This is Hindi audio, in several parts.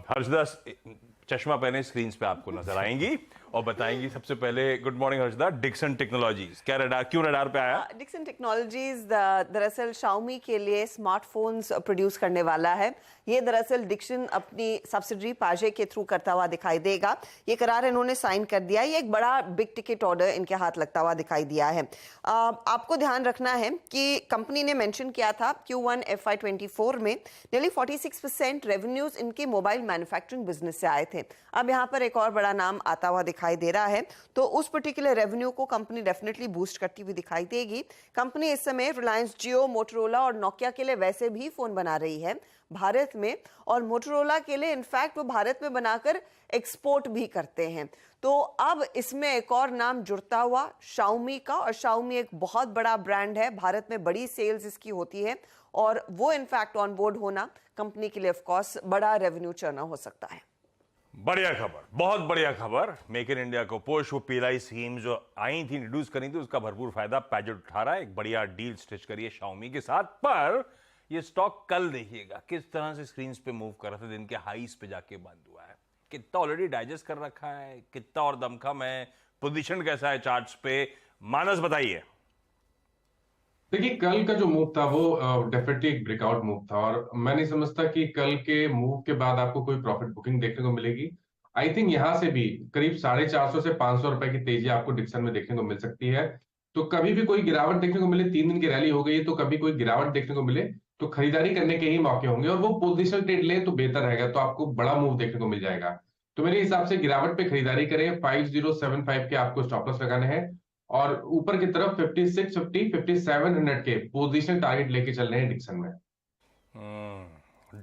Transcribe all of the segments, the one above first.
हर्षदा चश्मा पहने स्क्रीन पे आपको नजर आएंगी और बताएंगी। सबसे पहले good morning Harshada. Dixon technologies क्या रडार, क्यों रडार पे आया? डिक्सन टेक्नोलॉजीज दरअसल शाओमी के लिए स्मार्टफोन्स प्रोड्यूस करने वाला है। ये दरअसल डिक्सन अपनी सब्सिडरी पाजे के थ्रू करता हुआ दिखाई देगा। ये करार इन्होंने साइन कर दिया। ये एक बड़ा बिग टिकट ऑर्डर इनके हाथ लगता हुआ दिखाई दिया है। आपको ध्यान रखना है कि कंपनी ने मेंशन किया था Q1 FY24 में नेarly 46% रेवेन्यूज इनके मोबाइल मैन्युफैक्चरिंग बिजनेस से आए थे। अब यहाँ पर एक और बड़ा नाम आता हुआ दिखाई दे रहा है, तो उस पर्टिकुलर रेवेन्यू को कंपनी डेफिनेटली बूस्ट करती हुई दिखाई देगी। कंपनी इस समय रिलायंस जियो, मोटोरोला और नोकिया के लिए वैसे भी फोन बना रही है भारत में, और मोटोरोला के लिए इनफैक्ट वो भारत में बनाकर एक्सपोर्ट भी करते हैं। तो अब इसमें एक और नाम जुड़ता हुआ शाओमी का, और शाओमी एक बहुत बड़ा ब्रांड है, भारत में बड़ी सेल्स इसकी होती है, और वो इनफैक्ट ऑन बोर्ड होना कंपनी के लिए ऑफ कोर्स बड़ा रेवेन्यू चर्नर हो सकता है। बढ़िया खबर, बहुत बढ़िया खबर। मेक इन इंडिया को पुश, वो पीएलआई स्कीम जो आई थी, इंट्रोड्यूस करी थी, उसका भरपूर फायदा पैजेट उठा रहा है। एक बढ़िया डील स्टिच करिए शाओमी के साथ। पर ये स्टॉक कल देखिएगा किस तरह से स्क्रीन पे मूव कर रहा था, दिन के हाईस पे जाके बंद हुआ है। कितना ऑलरेडी डाइजेस्ट कर रखा है, कितना और दमखम है, पोजीशन कैसा है चार्ट्स पे, मानस बताइए। देखिए, कल का जो मूव था वो डेफिनेटली एक ब्रेकआउट मूव था, और मैं नहीं समझता कि कल के मूव के बाद आपको कोई प्रॉफिट बुकिंग देखने को मिलेगी। आई थिंक यहां से भी करीब 450 से 500 रुपए की तेजी आपको डिक्सन में देखने को मिल सकती है। तो कभी भी कोई गिरावट देखने को मिले, 3 दिन की रैली हो गई है, तो कभी कोई गिरावट देखने को मिले तो खरीदारी करने के ही मौके होंगे, और वो पोजिशनल ट्रेड ले तो बेहतर रहेगा, तो आपको बड़ा मूव देखने को मिल जाएगा। तो मेरे हिसाब से गिरावट पे खरीदारी करें। 5075 के आपको स्टॉप लॉस लगाने हैं, और ऊपर की तरफ 5650 5700 के पोजीशन टारगेट लेके चल रहे हैं डिक्सन में।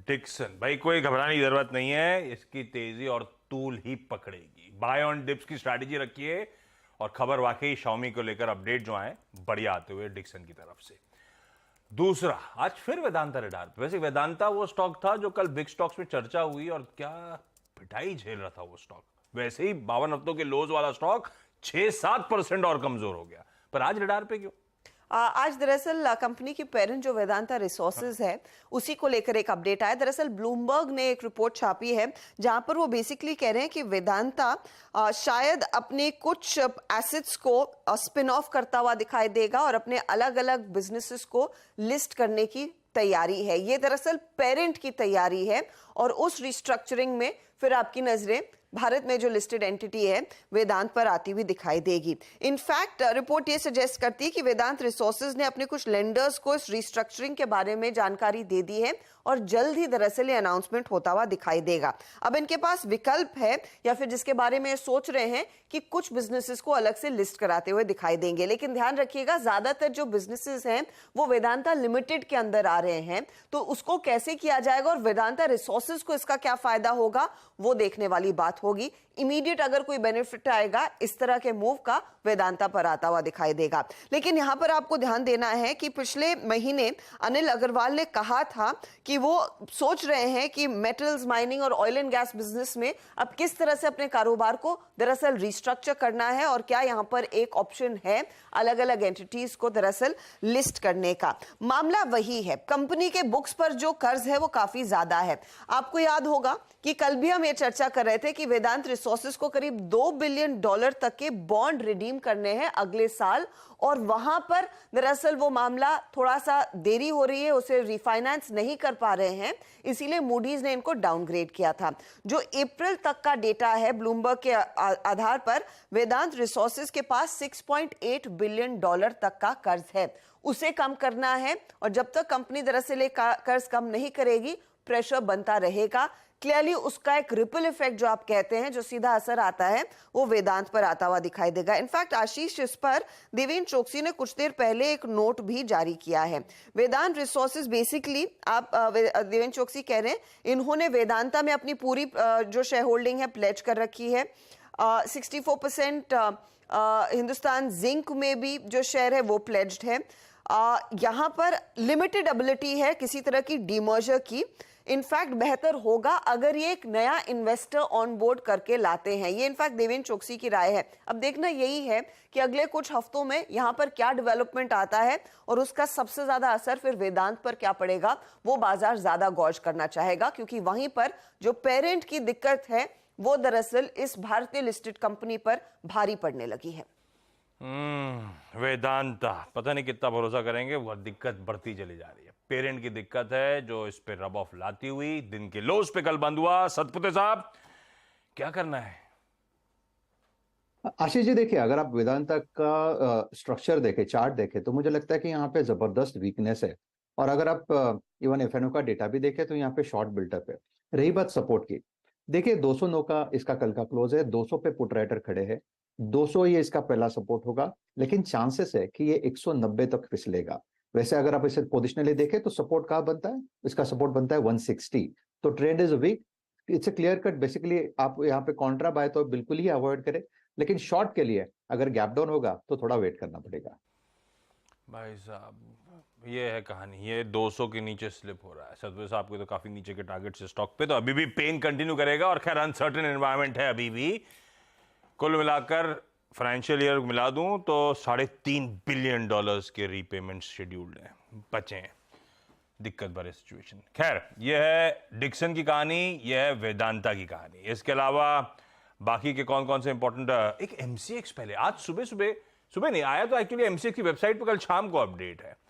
डिक्सन भाई, कोई घबराने की जरूरत नहीं है, इसकी तेजी और तूल ही पकड़ेगी। बाय ऑन डिप्स की स्ट्रैटेजी रखिए। और खबर वाकई शाओमी को लेकर अपडेट जो आए बढ़िया आते हुए डिक्सन की तरफ से। दूसरा, आज फिर वेदांता रडार पे। वैसे वेदांता वो स्टॉक था जो कल बिग स्टॉक्स में चर्चा हुई, और क्या पिटाई झेल रहा था वो स्टॉक। वैसे ही 52 हफ्तों के लोज वाला स्टॉक 6-7% और कमजोर हो गया, पर आज रडार पे क्यों? आज दरअसल कंपनी की पेरेंट जो वेदांता रिसोर्सेज है, उसी को लेकर एक अपडेट आया। दरअसल ब्लूमबर्ग ने एक रिपोर्ट छापी है जहां पर वो बेसिकली कह रहे हैं कि वेदांता शायद अपने कुछ एसेट्स को स्पिन ऑफ करता हुआ दिखाई देगा और अपने अलग अलग बिजनेसेस को लिस्ट करने की तैयारी है। ये दरअसल पेरेंट की तैयारी है, और उस रिस्ट्रक्चरिंग में फिर आपकी नजरें भारत में जो लिस्टेड एंटिटी है वेदांत पर आती हुई दिखाई देगी। इनफैक्ट रिपोर्ट ये सजेस्ट करती है कि वेदांत रिसोर्सेज ने अपने कुछ लेंडर्स को इस रिस्ट्रक्चरिंग के बारे में जानकारी दे दी है, और जल्द ही दरअसल ये अनाउंसमेंट होता हुआ दिखाई देगा। अब इनके पास विकल्प है, या फिर जिसके बारे में सोच रहे हैं कि कुछ बिजनेसेस को अलग से लिस्ट कराते हुए दिखाई देंगे। लेकिन ध्यान रखिएगा, ज्यादातर जो बिजनेसेस हैं वो वेदांता लिमिटेड के अंदर आ रहे हैं, तो उसको कैसे किया जाएगा और वेदांता रिसोर्सेज को इसका क्या फायदा होगा वो देखने वाली बात होगी। इमीडिएट अगर कोई बेनिफिट आएगा इस तरह के मूव का, वेदांता पर आता हुआ दिखाई देगा। लेकिन यहां पर आपको ध्यान देना है कि पिछले महीने अनिल अग्रवाल ने कहा था कि वो सोच रहे हैं कि मेटल्स, माइनिंग और ऑयल एंड गैस बिजनेस में अब किस तरह से अपने कारोबार को दरअसल रिस्ट्रक्चर करना है, और क्या यहां पर एक ऑप्शन है अलग अलग एंटिटीज को दरअसल लिस्ट करने का। मामला वही है, कंपनी के बुक्स पर जो कर्ज है वो काफी ज्यादा है। आपको याद होगा कि कल भी हम ये चर्चा कर रहे थे कि वेदांत रिसोर्सेज को करीब $2 बिलियन तक के बॉन्ड रिडीम करने हैं अगले साल, और वहां पर दरअसल वो मामला थोड़ा सा देरी हो रही है, उसे रिफाइनेंस नहीं कर पा रहे हैं, इसीलिए मूडीज ने इनको डाउनग्रेड किया था। जो अप्रैल तक का डेटा है ब्लूमबर्ग के आधार पर, वेदांत रिसोर्सेज के पास $6.8 बिलियन तक का कर्ज है, उसे कम करना है। और जब तक कंपनी दरअसल एक कर्ज कम नहीं करेगी, प्रेशर बनता रहेगा। क्लियरली उसका एक रिपल इफेक्ट जो आप कहते हैं, जो सीधा असर आता है, वो वेदांत पर आता हुआ दिखाई देगा। इनफैक्ट आशीष, इस पर देवेंद्र चोकसी ने कुछ देर पहले एक नोट भी जारी किया है। वेदांत रिसोर्सेज बेसिकली, आप देवेंद्र चोकसी कह रहे हैं, इन्होंने वेदांता में अपनी पूरी जो शेयर होल्डिंग है प्लेज कर रखी है। 64% हिंदुस्तान जिंक में भी जो शेयर है वो प्लेज्ड है। यहां पर लिमिटेड एबिलिटी है किसी तरह की डीमर्जर की। इनफैक्ट बेहतर होगा अगर ये एक नया इन्वेस्टर ऑन बोर्ड करके लाते हैं। ये इनफैक्ट देवेंद्र चोकसी की राय है। अब देखना यही है कि अगले कुछ हफ्तों में यहां पर क्या डेवलपमेंट आता है और उसका सबसे ज्यादा असर फिर वेदांत पर क्या पड़ेगा, वो बाजार ज्यादा गौर करना चाहेगा, क्योंकि वहीं पर जो पेरेंट की दिक्कत है वो दरअसल इस भारतीय लिस्टेड कंपनी पर भारी पड़ने लगी है। वेदांता, पता नहीं कितना भरोसा करेंगे, वो दिक्कत बढ़ती चली जा रही है। पेरेंट की दिक्कत है जो इस पे रब ऑफ लाती हुई दिन के लोस पे कल बंद हुआ। सतपुते साहब, क्या करना है? आशीष जी, देखिए, अगर आप वेदांता का स्ट्रक्चर देखें, चार्ट देखें, तो मुझे लगता है कि यहाँ पे जबरदस्त वीकनेस है। और अगर आप इवन एफएनओ का डेटा भी देखें तो यहाँ पे शॉर्ट बिल्टअप है। रही बात सपोर्ट की, देखिए 209 का इसका कल का क्लोज है, 200 पे पुट राइटर खड़े हैं, 200 ये इसका पहला सपोर्ट होगा, लेकिन चांसेस है कि ये 190 तक फिसलेगा। वैसे अगर आप इसे पोजिशनली देखें तो सपोर्ट कहाँ बनता है, इसका सपोर्ट बनता है 160। तो trend is weak, it's a clear cut. Basically आप यहाँ पे कॉन्ट्रा बाय तो बिल्कुल ही अवॉइड करें, लेकिन शॉर्ट के लिए अगर गैप डाउन होगा तो थोड़ा वेट करना पड़ेगा। भाई साहब, ये है कहानी। ये 200 के नीचे स्लिप हो रहा है। सतपुते साहब के तो काफी नीचे के टारगेट से स्टॉक पे, तो अभी भी पेन कंटिन्यू करेगा। और खैर अनसर्टेन एनवायरनमेंट है अभी भी। कुल मिलाकर फाइनेंशियल ईयर मिला दूं तो $3.5 बिलियन के रीपेमेंट शेड्यूल्ड हैं, बचे हैं। दिक्कत भरे सिचुएशन। खैर, यह है डिक्सन की कहानी, यह है वेदांता की कहानी। इसके अलावा बाकी के कौन कौन से इंपॉर्टेंट, एक एमसीएक्स पहले आज सुबह नहीं आया, तो एक्चुअली एमसीएक्स की वेबसाइट पर कल शाम को अपडेट है।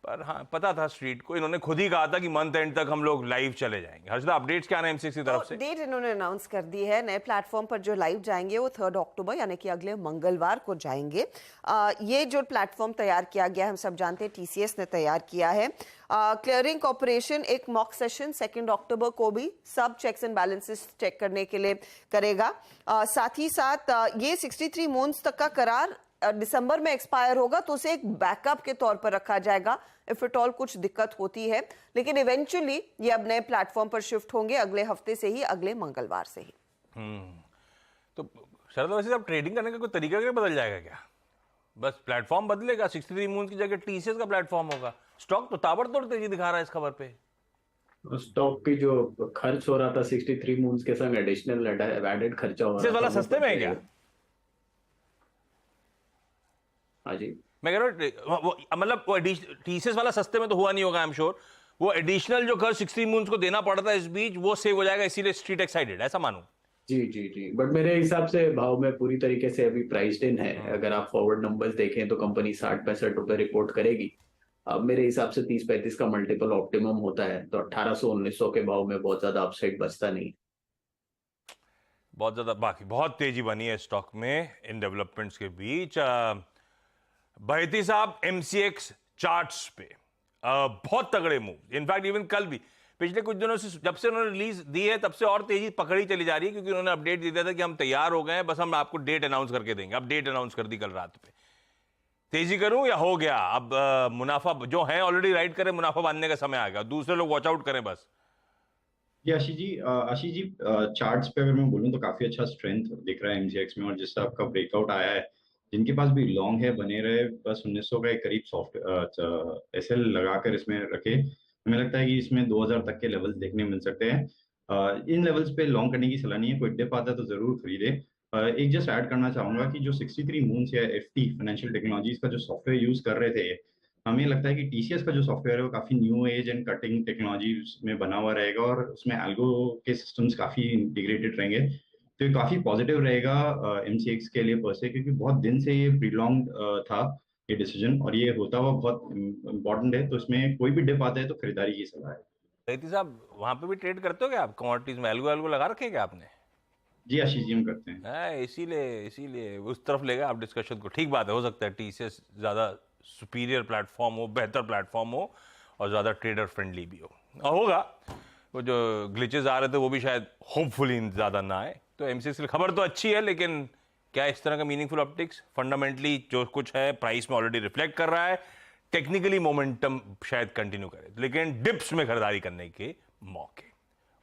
पर हाँ, पता था स्ट्रीट को, इन्होंने खुद ही कहा था कि मंथ एंड तक हम लोग लाइव चले जाएंगे। हर्षदा, अपडेट्स क्या है एमसीएक्स की तरफ से? डेट इन्होंने अनाउंस कर दी है। नए प्लेटफॉर्म पर जो लाइव जाएंगे वो 3 अक्टूबर यानी कि अगले मंगलवार को जाएंगे। ये जो प्लेटफॉर्म तैयार किया गया है, हम सब जानते हैं टीसीएस ने तैयार किया है। क्लियरिंग कॉर्पोरेशन एक मॉक सेशन 2 अक्टूबर को भी सब चेक्स एंड बैलेंसेस चेक करने के लिए करेगा। साथ ही साथ ये 63 मून्स तक का करार दिसंबर में एक्सपायर होगा, तो उसे एक बैकअप के तौर पर रखा जाएगा इफ इट ऑल कुछ दिक्कत होती है। लेकिन इवेंचुअली ये अब नए प्लेटफॉर्म पर शिफ्ट होंगे अगले हफ्ते से ही, अगले मंगलवार से ही। तो शरद, वैसे अब ट्रेडिंग करने का कोई तरीका क्या बदल जाएगा क्या? बस प्लेटफॉर्म बदलेगा, 63 मून की जगह टीसीएस का प्लेटफॉर्म होगा। स्टॉक तो ताबड़तोड़ तेजी दिखा रहा है इस खबर पे। स्टॉक की जो खर्च हो रहा था 63 मून्स के संग एडिशनल एडेड खर्चा हो रहा वाला था, सस्ते में है क्या? हाँ जी, मैं कह रहा हूँ मतलब वो टीसीएस वाला सस्ते में तो हुआ नहीं होगा, आई एम श्योर। वो एडिशनल जो खर्च 60 मून्स को देना पड़ता है इस बीच, वो सेव हो जाएगा, इसीलिए स्ट्रीट एक्साइटेड, ऐसा मानूं? जी। बट मेरे हिसाब से भाव में पूरी तरीके से अभी प्राइस्ड इन है। अगर आप फॉरवर्ड नंबर्स देखें तो कंपनी 60-65 रुपए रिपोर्ट करेगी। अब मेरे हिसाब से 30-35 का मल्टीपल ऑप्टिमम होता है, तो 1800-1900 के भाव में बहुत ज्यादा अपसाइड बचता नहीं। बहुत ज्यादा बाकी बहुत तेजी बनी है स्टॉक में इन डेवलपमेंट्स के बीच। बहती साहब, एमसीएक्स चार्ट्स पे बहुत तगड़े मूव, इनफैक्ट इवन कल भी, पिछले कुछ दिनों से जब से उन्होंने रिलीज दी है तब से और तेजी पकड़ी चली जा रही है, क्योंकि उन्होंने अपडेट दे दिया था कि हम तैयार हो गए हैं, बस हम आपको डेट अनाउंस करके देंगे। अब डेट अनाउंस कर दी कल रात पे। तेजी करूं या हो गया? अब मुनाफा जो है ऑलरेडी राइट करें, मुनाफा बांधने का समय आ गया, दूसरे लोग वॉच आउट करें बस। ये आशीष जी, चार्ट्स पे अगर मैं बोलूं तो काफी अच्छा स्ट्रेंथ दिख रहा है एमजीएक्स में। और जिस तरह आपका ब्रेकआउट आया है, जिनके पास भी लॉन्ग है बने रहे, बस 1900 का एक करीब सॉफ्ट एसएल लगाकर इसमें रखे। हमें लगता है कि इसमें 2000 तक के लेवल्स देखने मिल सकते हैं। इन लेवल्स पे लॉन्ग करने की सलाह नहीं है, कोई डिप आता है तो जरूर खरीदे। एक जस्ट ऐड करना चाहूंगा कि जो 63 मून्स या एफटी फाइनेंशियल टेक्नोलॉजीज का जो सॉफ्टवेयर यूज कर रहे थे, हमें लगता है कि टीसीएस का जो सॉफ्टवेयर है वो काफी new age and cutting technology में बना हुआ रहेगा, और उसमें एल्गो के सिस्टम्स काफी इंटीग्रेटेड रहेंगे। तो ये काफी पॉजिटिव रहेगा एमसीएक्स के लिए पर से, क्योंकि बहुत दिन से ये प्रीलॉन्ग था ये डिसीजन, और ये होता हुआ बहुत इंपॉर्टेंट है। तो इसमें कोई भी डिप आता है तो खरीदारी की सलाह है। बहती साहब, वहां पे भी ट्रेड करते हो क्या आप? कमोडिटीज में एल्गो लगा रखे हैं क्या आपने? जी आशीष जी, हम करते हैं। इसीलिए उस तरफ लेगा आप डिस्कशन को। ठीक बात है, हो सकता है टीसीएस ज्यादा सुपीरियर प्लेटफॉर्म हो, बेहतर प्लेटफॉर्म हो, और ज्यादा ट्रेडर फ्रेंडली भी हो। और होगा, वो जो ग्लिचेस आ रहे थे वो भी शायद होपफुली ज्यादा ना आए। तो एमसीएक्स की खबर तो अच्छी है, लेकिन क्या इस तरह का मीनिंगफुल अपटिक्स फंडामेंटली जो कुछ है प्राइस में ऑलरेडी रिफ्लेक्ट कर रहा है? टेक्निकली मोमेंटम शायद कंटिन्यू करे, लेकिन डिप्स में खरीदारी करने के मौके।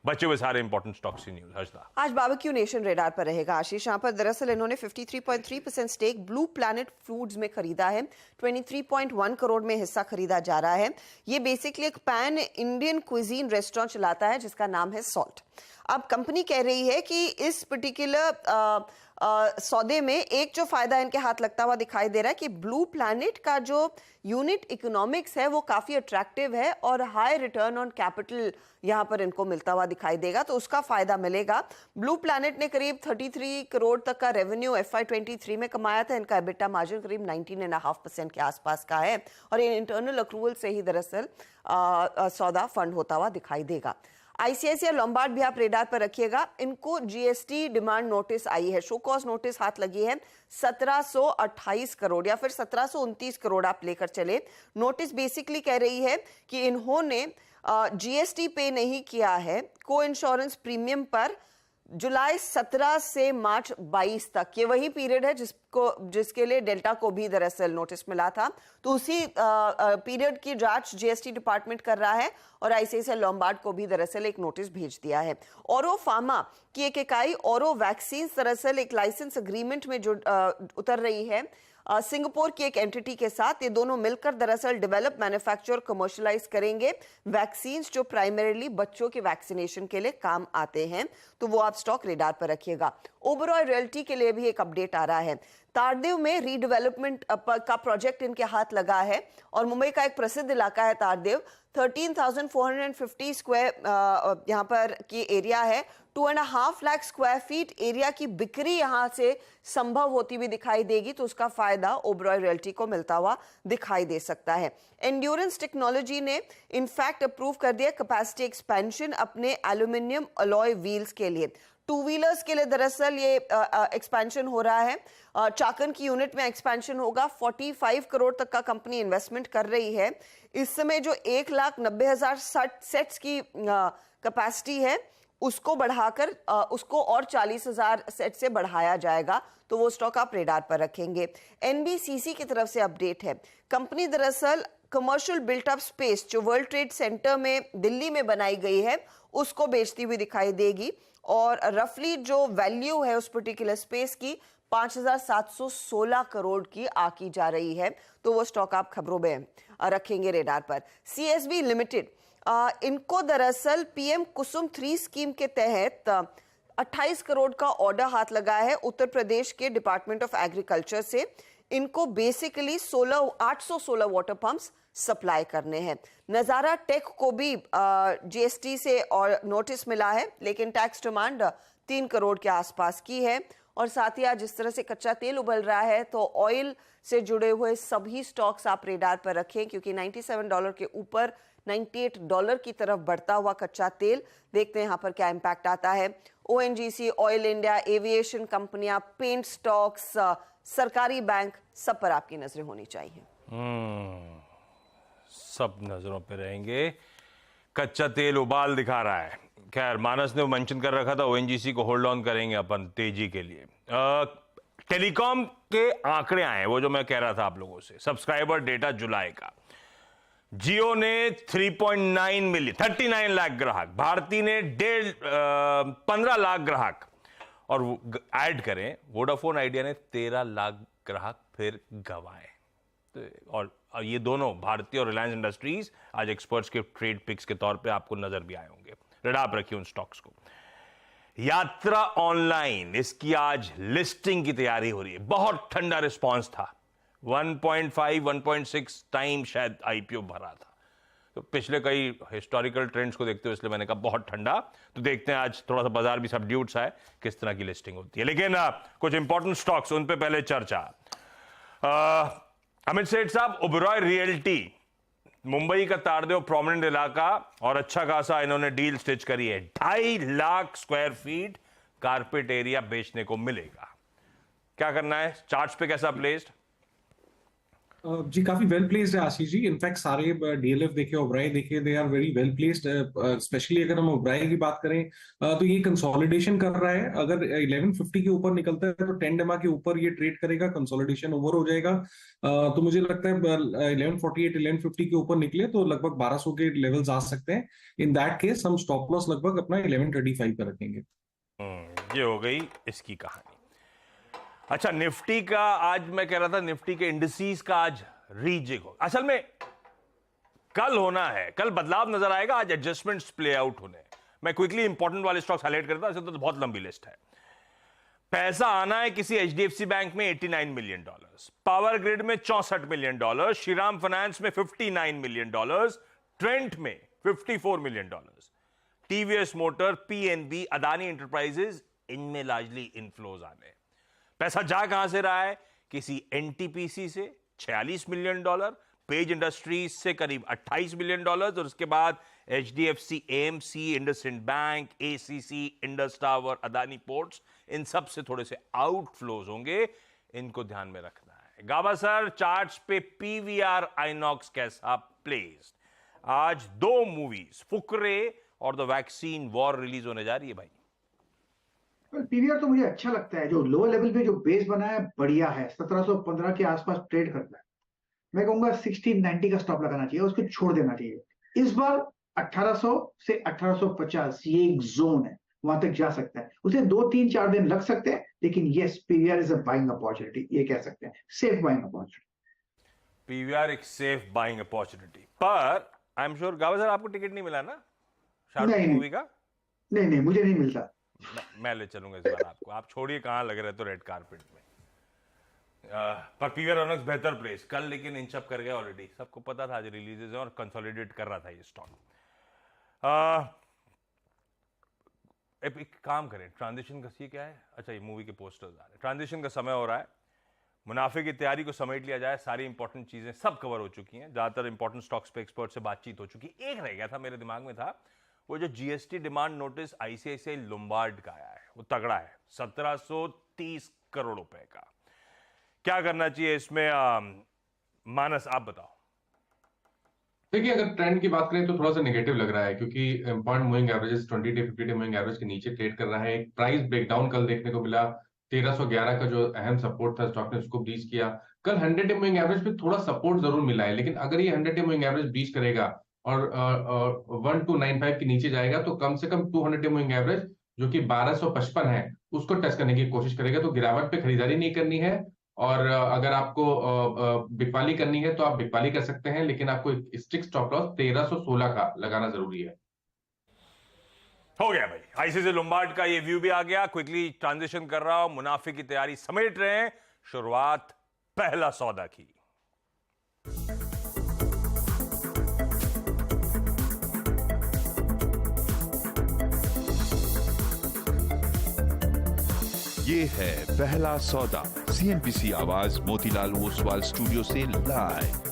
बचे हुए सारे इंपॉर्टेंट स्टॉक्स की न्यूज। हर्षदा, आज बारबेक्यू नेशन रेडार पर रहेगा आशीष। यहाँ पर दरअसल इन्होंने 53.3% स्टेक ब्लू प्लैनेट फूड्स में खरीदा है। 23.1 करोड़ में हिस्सा खरीदा जा रहा है। ये बेसिकली एक पैन इंडियन क्विजीन रेस्टोरेंट चलाता है जिसका नाम है सॉल्ट। अब कंपनी कह रही है कि इस पर्टिकुलर सौदे में एक जो फायदा इनके हाथ लगता हुआ दिखाई दे रहा है कि ब्लू प्लैनेट का जो यूनिट इकोनॉमिक्स है वो काफी अट्रैक्टिव है और हाई रिटर्न ऑन कैपिटल यहां पर इनको मिलता हुआ दिखाई देगा, तो उसका फायदा मिलेगा। ब्लू प्लैनेट ने करीब 33 करोड़ तक का रेवेन्यू FY23 में कमाया था। इनका एबिटा मार्जिन करीब 19.5% के आसपास का है और ये इंटरनल अक्रूवल से ही दरअसल सौदा फंड होता हुआ दिखाई देगा। ICICI लॉम्बार्ड भी आप रेडार पर रखिएगा। इनको GST डिमांड नोटिस आई है, शो कॉज नोटिस हाथ लगी है 1728 करोड़ या फिर 1729 करोड़ आप लेकर चले। नोटिस बेसिकली कह रही है कि इन्होंने GST पे नहीं किया है को इंश्योरेंस प्रीमियम पर जुलाई 17 से मार्च 22 तक। ये वही पीरियड है जिसके लिए डेल्टा को भी दरअसल नोटिस मिला था, तो उसी पीरियड की जांच GST डिपार्टमेंट कर रहा है और ICICI लॉम्बार्ड को भी दरअसल एक नोटिस भेज दिया है। औरो फार्मा की एक इकाई औरो वैक्सीन दरअसल एक लाइसेंस एग्रीमेंट में जो उतर रही है सिंगापुर की एक एंटिटी के साथ। ये दोनों मिलकर दरअसल डेवलप, मैन्युफैक्चर, कमर्शियलाइज करेंगे वैक्सीन्स जो प्राइमरीली बच्चों के वैक्सीनेशन के लिए काम आते हैं, तो वो आप स्टॉक रेडार पर रखिएगा। ओबरॉय रियल्टी के लिए भी एक अपडेट आ रहा है। तारदेव में रीडेवलपमेंट का प्रोजेक्ट इनके हाथ लगा है और मुंबई का एक प्रसिद्ध इलाका है तारदेव। 13,450 स्क्वायर यहाँ पर की एरिया है। 2.5 लाख स्क्वायर फीट एरिया की बिक्री यहां से संभव होती हुई दिखाई देगी, तो उसका फायदा ओबरॉय रियल्टी को मिलता हुआ दिखाई दे सकता है। एंड्योरेंस टेक्नोलॉजी ने इनफैक्ट अप्रूव कर दिया कैपेसिटी एक्सपेंशन अपने एल्यूमिनियम अलॉय व्हील्स के लिए। टू व्हीलर्स के लिए दरअसल ये एक्सपेंशन हो रहा है। चाकन की यूनिट में एक्सपेंशन होगा। 45 करोड़ तक का कंपनी इन्वेस्टमेंट कर रही है। इस समय जो 1,90,000 सेट्स की कैपेसिटी है उसको बढ़ाकर उसको और 40,000 सेट से बढ़ाया जाएगा, तो वो स्टॉक आप रेडार पर रखेंगे। NBCC की तरफ से अपडेट है। कंपनी दरअसल कमर्शियल बिल्ट अप स्पेस जो वर्ल्ड ट्रेड सेंटर में दिल्ली में बनाई गई है उसको बेचती हुई दिखाई देगी और रफली जो वैल्यू है उस पर्टिकुलर स्पेस की 5,716 करोड़ की आकी जा रही है, तो वो स्टॉक आप खबरों में रखेंगे रेडार पर। CSB लिमिटेड इनको दरअसल PM कुसुम 3 स्कीम के तहत 28 करोड़ का ऑर्डर हाथ लगा है उत्तर प्रदेश के डिपार्टमेंट ऑफ एग्रीकल्चर से। इनको बेसिकली 816 वाटर पंप्स सप्लाई करने हैं। नजारा टेक को भी GST से और नोटिस मिला है, लेकिन टैक्स डिमांड 3 करोड़ के आसपास की है। और साथ ही आज जिस तरह से कच्चा तेल उबल रहा है तो ऑयल से जुड़े हुए सभी स्टॉक्स आप रेडार पर रखें, क्योंकि $97 के ऊपर $98 की तरफ बढ़ता हुआ कच्चा तेल। देखते हैं यहाँ पर क्या इम्पैक्ट आता है। ONGC, ऑयल इंडिया, एविएशन कंपनियां, पेंट स्टॉक्स, सरकारी बैंक, सब पर आपकी नजरें होनी चाहिए। सब नजरों पे रहेंगे। कच्चा तेल उबाल दिखा रहा है। खैर, मानस ने मेंशन कर रखा था ONGC को होल्ड ऑन करेंगे अपन तेजी के लिए। टेलीकॉम के आंकड़े आए, वो जो मैं कह रहा था आप लोगों से, सब्सक्राइबर डेटा जुलाई का। जियो ने 3.9 मिलियन 39 लाख ग्राहक, भारती ने 15 लाख ग्राहक और ऐड करें वोडाफोन आइडिया ने 13 लाख ग्राहक फिर गंवाए। और ये दोनों भारतीय और रिलायंस इंडस्ट्रीज आज एक्सपर्ट्स के ट्रेड पिक्स के तौर पे आपको नजर भी आए होंगे। रेडार रखिए उन स्टॉक्स को। यात्रा ऑनलाइन, इसकी आज लिस्टिंग की तैयारी हो रही है। बहुत ठंडा रिस्पांस था, 1.5 1.6 टाइम शायद IPO भरा था। तो पिछले कई हिस्टोरिकल ट्रेंड्स को देखते हुए इसलिए मैंने कहा बहुत ठंडा। तो देखते हैं आज थोड़ा सा बाजार भी सबड्यूड सा है, किस तरह की लिस्टिंग होती है। लेकिन कुछ इंपॉर्टेंट स्टॉक्स, उन पे पहले चर्चा। अमित सेठ साहब, ओबरॉय रियल्टी, मुंबई का तारदेव प्रोमिनेंट इलाका और अच्छा खासा इन्होंने डील स्टिच करी है। 2.5 lakh square feet carpet area बेचने को मिलेगा। क्या करना है, चार्ट्स पे कैसा प्लेस्ड, जी काफी वेल प्लेस्ड है आशीष जी। इनफैक्ट सारे डीएलएफ देखे, ओबराई देखे, they are very well placed. Specially अगर हम ओबराई की बात करें तो ये कंसोलिडेशन कर रहा है। अगर 1150 के ऊपर निकलता है तो 10 डेमा के ऊपर ये ट्रेड करेगा, कंसोलिडेशन ओवर हो जाएगा। तो मुझे लगता है 1148 1150 के ऊपर निकले तो लगभग 1200 के लेवल्स आ सकते हैं। इन दैट केस हम स्टॉप लॉस लगभग अपना 1135 पर रखेंगे। ये हो गई इसकी कहानी। अच्छा, निफ्टी का आज मैं कह रहा था, निफ्टी के इंडिसेस का आज रीजिग हो, असल में कल होना है, कल बदलाव नजर आएगा, आज एडजस्टमेंट्स प्ले आउट होने। मैं क्विकली इंपॉर्टेंट वाले स्टॉक्स हाईलाइट करता हूं, तो बहुत लंबी लिस्ट है। पैसा आना है किसी एचडीएफसी बैंक में $89 मिलियन, पावर ग्रिड में $64 मिलियन, श्रीराम फाइनेंस में $59 मिलियन, ट्रेंट में $54 million, TVS motor, PNB, Adani enterprises, इनमें लार्जली इनफ्लोज आने। पैसा जा कहां से रहा है? किसी एनटीपीसी से $46 मिलियन, पेज इंडस्ट्रीज से करीब $28 मिलियन, और उसके बाद HDFC, AMC, IndusInd bank, ACC, Indus tower, Adani ports, इन सब से थोड़े से आउटफ्लोज होंगे, इनको ध्यान में रखना है। गाबा सर, चार्ट्स पे पीवीआर आइनॉक्स कैसा प्लेस्ड? आज 2 मूवीज, फुकरे और द वैक्सीन वॉर रिलीज होने जा रही है भाई। पीवीआर तो मुझे अच्छा लगता है। जो लोअर लेवल पे जो बेस बना है बढ़िया है, 1715 के आसपास ट्रेड करता है। मैं कहूंगा 1690 का स्टॉप लगाना चाहिए, उसको छोड़ देना चाहिए। इस बार 1800 से 1850 ये एक जोन है, वहां तक जा सकता है। उसे 2-3-4 दिन लग सकते हैं, लेकिन yes, PVR is a buying opportunity, ये कह सकते हैं, सेफ बाइंग अपॉर्चुनिटी। पीवीआर एक सेफ बाइंग अपॉर्चुनिटी। पर आई एम श्योर गावा सर, आपको टिकट नहीं मिला ना शाहरुख मूवी का? नहीं, मुझे नहीं मिलता। मैं ले चलूंगा इस बार आपको। आप छोड़िए कहां लग रहे तो रेड कारपेट में। पर पीवीआर आइनॉक्स बेहतर प्लेस कल, लेकिन इंचअप कर गया ऑलरेडी, सबको पता था आज रिलीजेस है और कंसोलिडेट कर रहा था ये स्टॉक। एक काम करें, ट्रांजिशन का ये क्या है? अच्छा, ये मूवी के पोस्टर्स आ रहे हैं। ट्रांजिशन का समय हो रहा है, मुनाफे की तैयारी को समेट लिया जाए। सारी इंपॉर्टेंट चीजें सब कवर हो चुकी हैं, ज्यादातर इंपॉर्टेंट स्टॉक्स पे एक्सपर्ट से बातचीत हो चुकी। एक रह गया था मेरे दिमाग में, था वो जो GST demand notice ICICI Lombard का आया है, वो तगड़ा है, 1730 करोड़ रुपए का। क्या करना चाहिए इसमें? मानस आप बताओ। देखिए, अगर ट्रेंड की बात करें तो थोड़ा सा नेगेटिव लग रहा है, क्योंकि important moving averages 20 day 50 day moving average के नीचे ट्रेड कर रहा है। एक प्राइस ब्रेकडाउन कल देखने को मिला, 1311 का जो अहम सपोर्ट था स्टॉक ने उसको ब्रीच किया। कल 100 डे मूविंग एवरेज पे थोड़ा सपोर्ट जरूर मिला है, लेकिन अगर ये 100 डे मूविंग एवरेज ब्रीच करेगा और 1295 के नीचे जाएगा तो कम से कम 200 डे मूविंग एवरेज जो कि 1255 है उसको टच करने की कोशिश करेगा। तो गिरावट पे खरीदारी नहीं करनी है, और अगर आपको बिकवाली करनी है तो आप बिकवाली कर सकते हैं, लेकिन आपको एक स्ट्रिक्ट स्टॉप लॉस 1316 का लगाना जरूरी है। हो गया भाई, आईसीआईसीआई लोम्बार्ड का ये व्यू भी आ गया। क्विकली ट्रांजिशन कर रहा हूं, मुनाफे की तैयारी समेट रहे हैं। शुरुआत पहला सौदा की। ये है पहला सौदा, सीएनबीसी आवाज मोतीलाल ओसवाल स्टूडियो से लाइव।